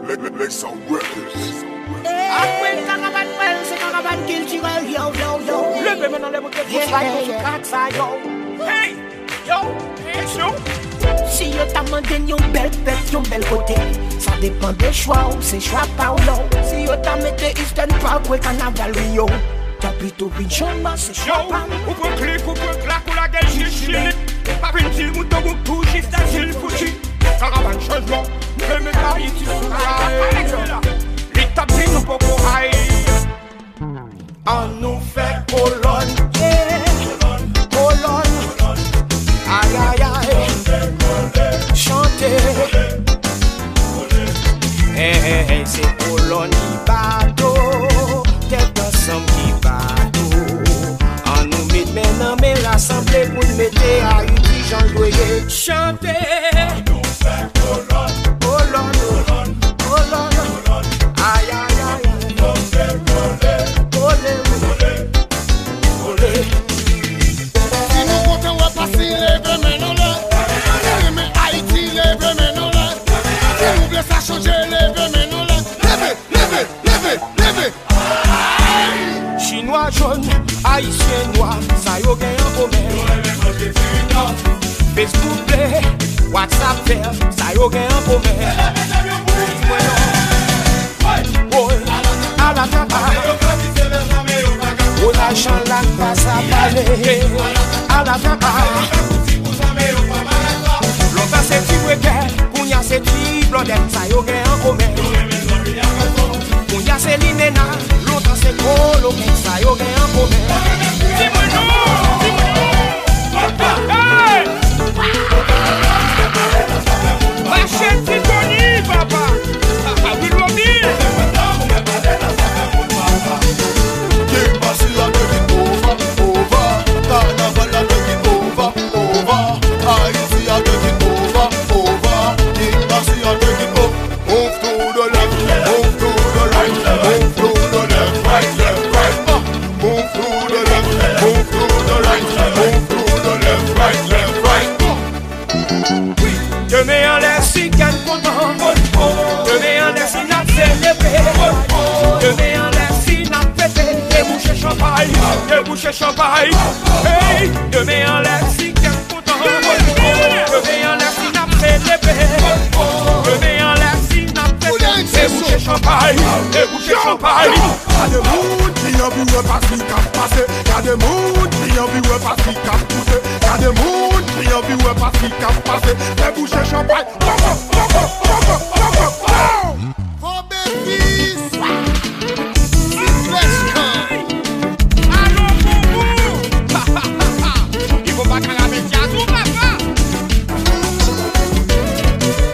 Let's go records. Après caravane belle, c'est caravane culturelle, yo, yo, yo. Levez maintenant les bouquets pour soigner ce crack ça, yo. Hey, yo, it's you. Si yo t'a demandé yon bel côté, ça dépend des choix ou c'est choix pas ou non. Si yo t'a mette Eastern Park ou Carnaval Rio, t'as plutôt une chambre, c'est choix pas. Ou pour clic, ou pour clac, ou la gueule chichile. Pas une file, mouton, ou tout, juste un fil foutu. Caravane changement, le mec a ici sous la les tapis nous pour courir. On nous fait colonne, colonne. Aïe aïe aïe, chanter. Hey, c'est colonne qui bateau, tête ensemble qui bateau. On nous met maintenant mais rassemblés pour nous mettre à une petite Jean Loyer. Chanter. On nous fait colonne, colonne, colonne. Aïe aïe aïe, olé. Si nous comptons à passer les vrais maintenant là, mais Haïti les vrais maintenant là. Si nous voulons ça changer les vrais maintenant là, levez. Chinois jaune, haïtien noir, ça y gagne en commun. Facebook play, WhatsApp vert, ça y gagne en commun. À la capa, on a chant la passe à parler. À la capa, l'autre c'est petit week-end, qu'on y a c'est petit blondette, ça y gagne en commun. Qu'on y a c'est l'inéna, l'autre c'est colo, ça y gagne en commun. Hey! Achète Titoni, papa! We love you! Demain en l'air si qu'elle content. Demain en l'air si n'a célébré. Demain en l'air si n'a fêté. Déboucher champagne, déboucher champagne. Hey, demain en l'air si qu'elle content. Demain en l'air si n'a célébré. Demain en l'air si n'a fêté. Déboucher champagne, déboucher champagne. Y'a des moudes qui ont vu un passé cap passé. Y'a des moudes qui ont vu un passé cap poussé. Y'a des moudes qui ont vu un passé cap passé. Fais boucher champagne. For babies, allô Boubou. Il faut pas caramer Tiazou, papa.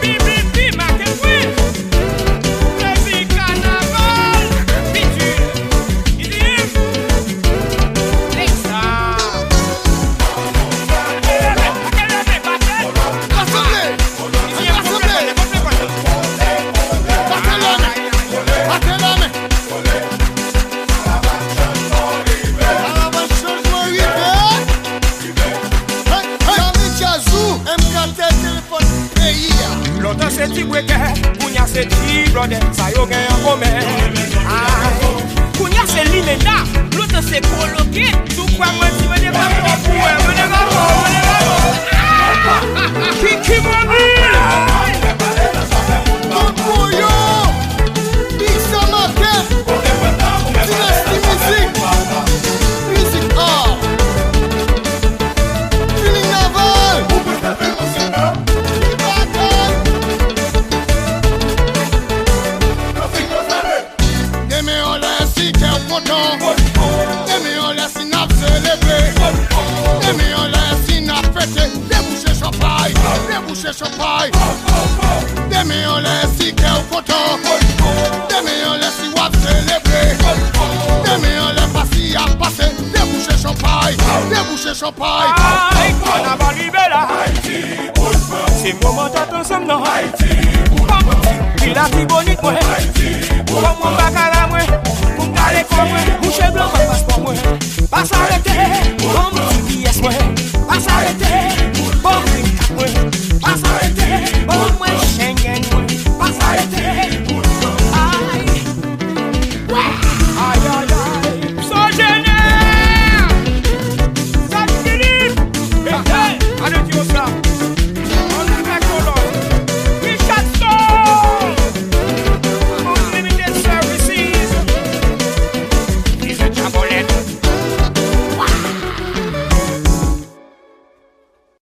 Bibi, ma quel oui. Lévi carnaval. Bitu. Idim. Lexa. L'autre c'est petit week-end, Kounia c'est petit blondette, ça y gagne en commun. Kounia c'est l'inéna, l'autre c'est coloqué. Tout quoi moi si vous n'êtes pas pour vous, vous n'êtes pas pour. Kiki mobile. Mon bouillon, Big Samaken, Dynasty Music, Music Art, Feeling Naval. Demain on laisse si qu'elle content. Demain on laisse si n'a célébré. Demain on laisse si n'a fêté. Déboucher champagne, déboucher champagne. Demain on laisse si qu'elle content. Demain on laisse si wap célébré. Demain on laisse pas si à passer. Déboucher champagne, déboucher champagne. Carnaval libella. C'est moment d'attendre ensemble non. Il a dit bonite moi. Comme on va caler moi. Pour m'aller comme moi.